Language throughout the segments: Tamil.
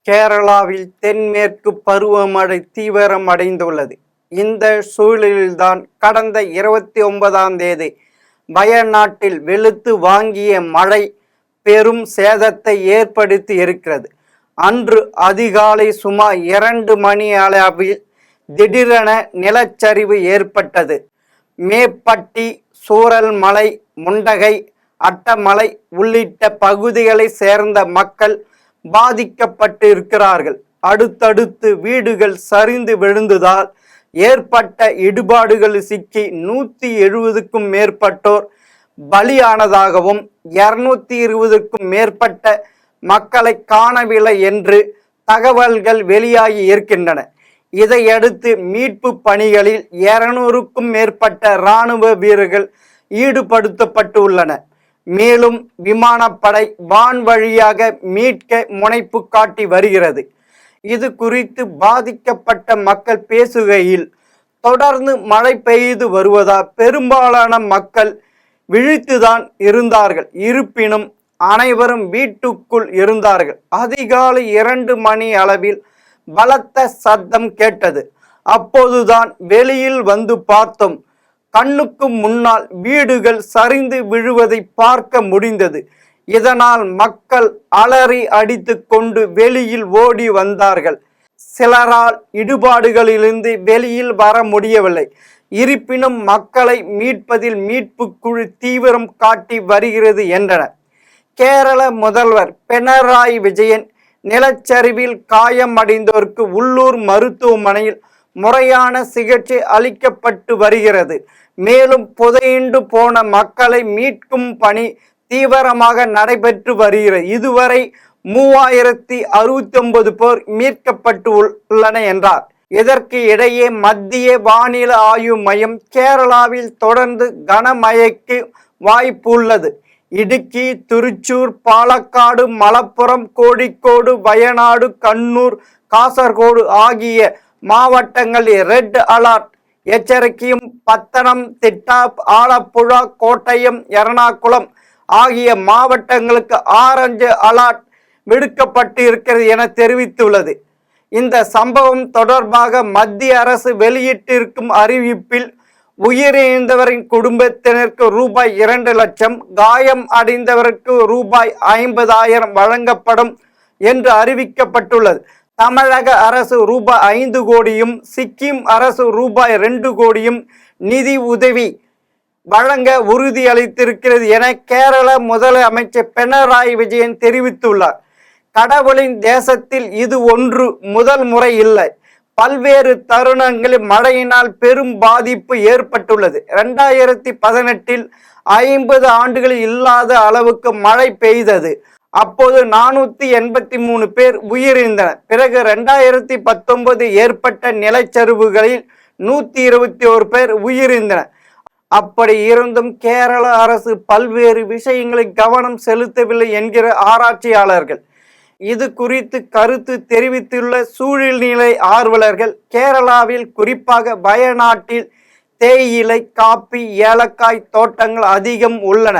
கேரளாவில் தென்மேற்கு பருவமழை தீவிரமடைந்துள்ளது. இந்த சூழலில்தான் கடந்த 29ஆம் தேதி வயநாட்டில் வெளுத்து வாங்கிய மழை பெரும் சேதத்தை ஏற்படுத்தி இருக்கிறது. அன்று அதிகாலை சுமார் 2 மணி அளவில் திடீரென நிலச்சரிவு ஏற்பட்டது. மேப்பட்டி, சூரல்மலை, முண்டகை, அட்டமலை உள்ளிட்ட பகுதிகளை சேர்ந்த மக்கள் பாதிக்கப்பட்டு இருக்கிறார்கள். அடுத்தடுத்து வீடுகள் சரிந்து விழுந்ததால் ஏற்பட்ட இடிபாடுகளில் சிக்கி 170க்கும் மேற்பட்டோர் பலியானதாகவும் 220க்கும் மேற்பட்ட மக்களை காணவில்லை என்று தகவல்கள் வெளியாகி இருக்கின்றன. இதையடுத்து மீட்பு பணிகளில் 200க்கும் மேற்பட்ட இராணுவ வீரர்கள் ஈடுபடுத்தப்பட்டுள்ளனர். மேலும் விமானப்படை வான் வழியாக மீட்க முனைப்பு காட்டி வருகிறது. இது குறித்து பாதிக்கப்பட்ட மக்கள் பேசுகையில், தொடர்ந்து மழை பெய்து வருவதால் பெரும்பாலான மக்கள் விழித்துதான் இருந்தார்கள். இருப்பினும் அனைவரும் வீட்டுக்குள் இருந்தார்கள். அதிகாலை 2 மணி அளவில் பலத்த சத்தம் கேட்டது. அப்போதுதான் வெளியில் வந்து பார்த்தோம். கண்ணுக்கு முன்னால் வீடுகள் சரிந்து விழுவதை பார்க்க முடிந்தது. இதனால் மக்கள் அலறி அடித்து கொண்டு வெளியில் ஓடி வந்தார்கள். சிலரால் இடுபாடுகளிலிருந்து வெளியில் வர முடியவில்லை. இருப்பினும் மக்களை மீட்பதில் மீட்பு குழு தீவிரம் காட்டி வருகிறது என்றனர். கேரள முதல்வர் பினராயி விஜயன் நிலச்சரிவில் காயமடைந்தோருக்கு உள்ளூர் மருத்துவமனையில் முறையான சிகிச்சை அளிக்கப்பட்டு வருகிறது. மேலும் புதையுண்டு போன மக்களை மீட்கும் பணி தீவிரமாக நடைபெற்று வருகிறது. இதுவரை 3069 பேர் மீட்கப்பட்டு உள்ளன என்றார். இதற்கு இடையே மத்திய வானிலை ஆய்வு மையம் கேரளாவில் தொடர்ந்து கனமழைக்கு வாய்ப்பு உள்ளது. இடுக்கி, திருச்சூர், பாலக்காடு, மலப்புரம், கோழிக்கோடு, வயநாடு, கண்ணூர், காசர்கோடு ஆகிய மாவட்டங்களில் ரெட் அலர்ட் எச்சரிக்கையும், பத்தனம், திட்டா, ஆலப்புழா, கோட்டயம், எர்ணாகுளம் ஆகிய மாவட்டங்களுக்கு ஆரஞ்சு அலர்ட் விடுக்கப்பட்டு இருக்கிறது என தெரிவித்துள்ளது. இந்த சம்பவம் தொடர்பாக மத்திய அரசு வெளியிட்டிருக்கும் அறிவிப்பில் உயிரிழந்தவரின் குடும்பத்தினருக்கு ரூபாய் 2 லட்சம், காயம் அடைந்தவருக்கு ரூபாய் 50,000 வழங்கப்படும் என்று அறிவிக்கப்பட்டுள்ளது. தமிழக அரசு ரூபாய் 5 கோடியும், சிக்கிம் அரசு ரூபாய் 2 கோடியும் நிதி உதவி வழங்க உறுதியளித்திருக்கிறது என கேரள முதலமைச்சர் பினராயி விஜயன் தெரிவித்துள்ளார். கடவுளின் தேசத்தில் இது ஒன்று முதல் முறை இல்லை. பல்வேறு தருணங்களில் மழையினால் பெரும் பாதிப்பு ஏற்பட்டுள்ளது. 2018இல் 50 ஆண்டுகளில் இல்லாத அளவுக்கு மழை பெய்தது. அப்போது 483 பேர் உயிரிழந்தனர். பிறகு 2019 ஏற்பட்ட நிலச்சரிவுகளில் 121 பேர் உயிரிழந்தனர். அப்படி இருந்தும் கேரள அரசு பல்வேறு விஷயங்களில் கவனம் செலுத்தவில்லை என்கிற ஆராய்ச்சியாளர்கள். இது குறித்து கருத்து தெரிவித்துள்ள சூழ்நிலை ஆர்வலர்கள், கேரளாவில் குறிப்பாக வயநாட்டில் தேயிலை, காப்பி, ஏலக்காய் தோட்டங்கள் அதிகம் உள்ளன.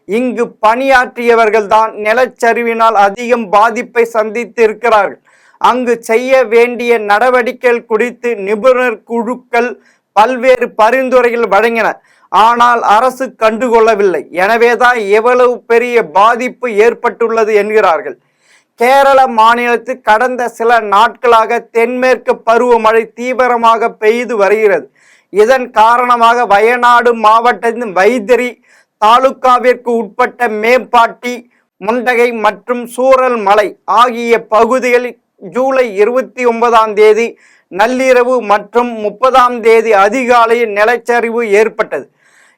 இங்கு பணியாற்றியவர்கள்தான் நிலச்சரிவினால் அதிகம் பாதிப்பை சந்தித்து இருக்கிறார்கள். அங்கு செய்ய வேண்டிய நடவடிக்கைகள் குறித்து நிபுணர் குழுக்கள் பல்வேறு பரிந்துரைகள் வழங்கின. ஆனால் அரசு கண்டுகொள்ளவில்லை. எனவேதான் எவ்வளவு பெரிய பாதிப்பு ஏற்பட்டுள்ளது என்கிறார்கள். கேரள மாநிலத்தில் கடந்த சில நாட்களாக தென்மேற்கு பருவமழை தீவிரமாக பெய்து வருகிறது. இதன் காரணமாக வயநாடு மாவட்டத்தின் வைத்திரி தாலுகாவிற்கு உட்பட்ட மேப்பாட்டி, முண்டகை மற்றும் சூரல்மலை ஆகிய பகுதிகளில் ஜூலை 29ஆம் தேதி நள்ளிரவு மற்றும் 30ஆம் தேதி அதிகாலையில் நிலச்சரிவு ஏற்பட்டது.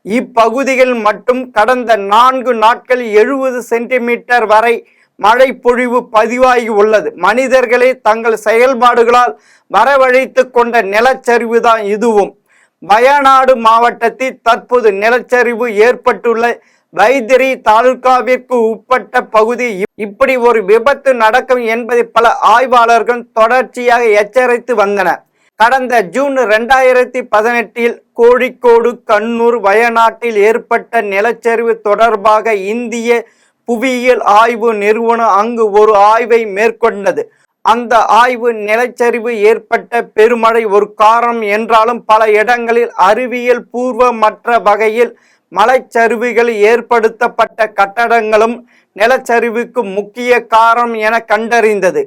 இப்பகுதிகள் மட்டும் கடந்த 4 நாட்களில் 70 சென்டிமீட்டர் வரை மழை பொழிவு பதிவாகி உள்ளது. மனிதர்களே தங்கள் செயல்பாடுகளால் வரவழைத்து கொண்ட நிலச்சரிவு தான் இதுவும். வயநாடு மாவட்டத்தில் தற்போது நிலச்சரிவு ஏற்பட்டுள்ள வைத்திரி தாலுகாவிற்கு உட்பட்ட பகுதி இப்படி ஒரு விபத்து நடக்கும் என்பதை பல ஆய்வாளர்கள் தொடர்ச்சியாக எச்சரித்து வந்தனர். கடந்த ஜூன் 2018இல் கோழிக்கோடு, கண்ணூர், வயநாட்டில் ஏற்பட்ட நிலச்சரிவு தொடர்பாக இந்திய புவியியல் ஆய்வு நிறுவனம் அங்கு ஒரு ஆய்வை மேற்கொண்டது. அந்த ஆய்வு நிலச்சரிவு ஏற்பட்ட பெருமழை ஒரு காரணம் என்றாலும் பல இடங்களில் அறிவியல் பூர்வமற்ற வகையில் மலைச்சரிவுகள் ஏற்படுத்தப்பட்ட கட்டடங்களும் நிலச்சரிவுக்கு முக்கிய காரணம் என கண்டறிந்தது.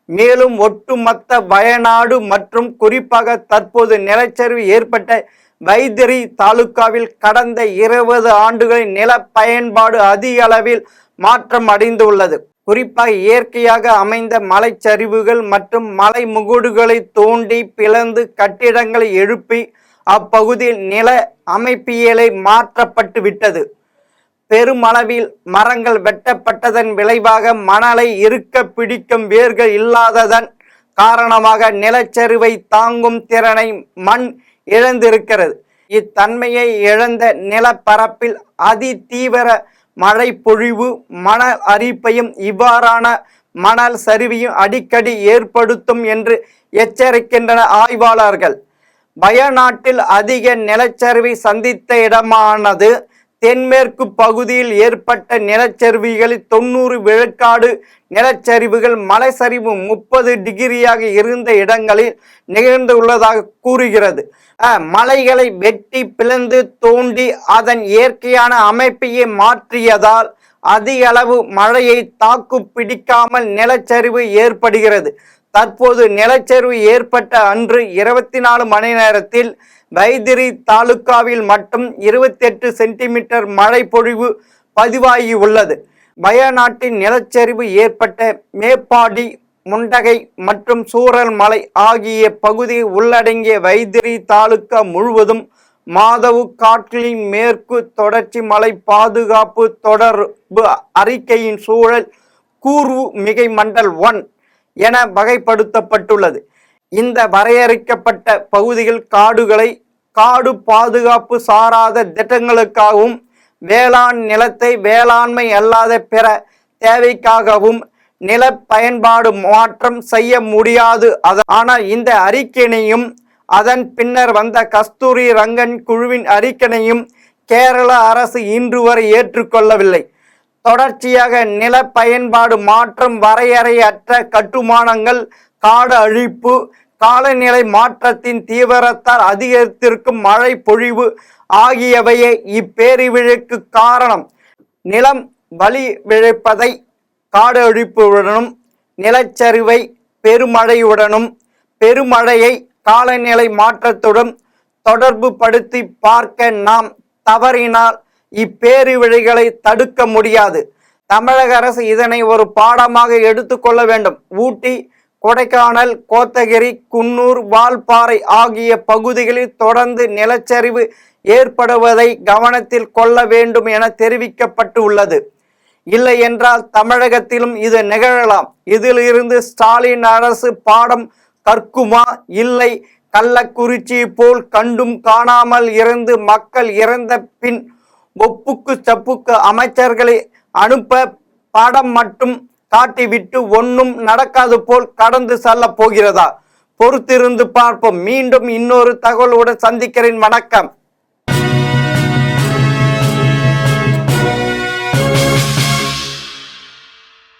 மேலும் ஒட்டுமொத்த வயநாடு மற்றும் குறிப்பாக தற்போது நிலச்சரிவு ஏற்பட்ட வைத்திரி தாலுகாவில் கடந்த 20 ஆண்டுகளில் நில பயன்பாடு அதிக அளவில் மாற்றம் அடைந்துள்ளது. குறிப்பாக இயற்கையாக அமைந்த மலைச்சரிவுகள் மற்றும் மலை முகடுகளை தோண்டி பிளந்து கட்டிடங்களை எழுப்பி அப்பகுதியில் நில அமைப்பியலை மாற்றப்பட்டு விட்டது. பெருமளவில் மரங்கள் வெட்டப்பட்டதன் விளைவாக மணலை இருக்க பிடிக்கும் வேர்கள் இல்லாததன் காரணமாக நிலச்சரிவை தாங்கும் திறனை மண் இழந்திருக்கிறது. இத்தன்மையை இழந்த நிலப்பரப்பில் அதி தீவிர மழை பொழிவு மணல் அரிப்பையும் இவ்வாறான மணல் சரிவையும் அடிக்கடி ஏற்படுத்தும் என்று எச்சரிக்கின்றன ஆய்வாளர்கள். வயநாட்டில் அதிக நிலச்சரிவை சந்தித்த இடமானது தென்மேற்கு பகுதியில் ஏற்பட்ட நிலச்சரிவுகளில் 90 விழுக்காடு நிலச்சரிவுகள் மலைச்சரிவு 30 டிகிரியாக இருந்த இடங்களில் நிகழ்ந்துள்ளதாக கூறுகிறது. மலைகளை வெட்டி பிளந்து தோண்டி அதன் இயற்கையான அமைப்பையே மாற்றியதால் அதிக அளவு மழையை தாக்கு பிடிக்காமல் நிலச்சரிவு ஏற்படுகிறது. தற்போது நிலச்சரிவு ஏற்பட்ட அன்று 24 மணி நேரத்தில் வைத்திரி தாலுகாவில் மட்டும் 28 சென்டிமீட்டர் மழை பொழிவு பதிவாகியுள்ளது. வயநாட்டின் நிலச்சரிவு ஏற்பட்ட மேப்பாடி, முண்டகை மற்றும் சூரல்மலை ஆகிய பகுதியை உள்ளடங்கிய வைத்திரி தாலுகா முழுவதும் மாதவு காட்களின் மேற்கு தொடர்ச்சி மலை பாதுகாப்பு தொடர்பு அறிக்கையின் சூழல் கூர்வு மிகை மண்டல் 1 என வகைப்படுத்தப்பட்டுள்ளது. இந்த வரையறுக்கப்பட்ட பகுதிகள் காடுகளை காடு பாதுகாப்பு சாராத திட்டங்களுக்காகவும் வேளாண் நிலத்தை வேளாண்மை அல்லாத பிற தேவைக்காகவும் நில பயன்பாடு மாற்றம் செய்ய முடியாது. ஆனால் இந்த அறிக்கையினையும் அதன் பின்னர் வந்த கஸ்தூரி ரங்கன் குழுவின் அறிக்கையையும் கேரள அரசு இன்று வரை ஏற்றுக்கொள்ளவில்லை. தொடர்ச்சியாக நில பயன்பாடு மாற்றம், வரையறையற்ற கட்டுமானங்கள், காடு அழிப்பு, காலநிலை மாற்றத்தின் தீவிரத்தால் அதிகரித்திருக்கும் மழை பொழிவு ஆகியவையே இப்பேரிவிழுக்கு காரணம். நிலம் வலி விழைப்பதை காடு அழிப்புடனும், நிலச்சரிவை பெருமழையுடனும், பெருமழையை காலநிலை மாற்றத்துடன் தொடர்பு படுத்தி பார்க்க நாம் தவறினால் இப்பேரிவிழைகளை தடுக்க முடியாது. தமிழக அரசு இதனை ஒரு பாடமாக எடுத்துக்கொள்ள வேண்டும். ஊட்டி, கொடைக்கானல், கோத்தகிரி, குன்னூர், வால்பாறை ஆகிய பகுதிகளில் தொடர்ந்து நிலச்சரிவு ஏற்படுவதை கவனத்தில் கொள்ள வேண்டும் என தெரிவிக்கப்பட்டு உள்ளது. இல்லை என்றால் தமிழகத்திலும் இது நிகழலாம். இதிலிருந்து ஸ்டாலின் அரசு பாடம் கற்குமா? இல்லை, கள்ளக்குறிச்சி போல் கண்டும் காணாமல் இருந்து மக்கள் இறந்த பின் ஒப்புக்கு சப்புக்கு அமைச்சர்களை அனுப்ப படம் மட்டும் காட்டிவிட்டு ஒன்றும் நடக்காது போல் கடந்து செல்ல போகிறதா? பொறுத்திருந்து பார்ப்போம். மீண்டும் இன்னொரு தகவலுடன் சந்திக்கிறேன். வணக்கம்.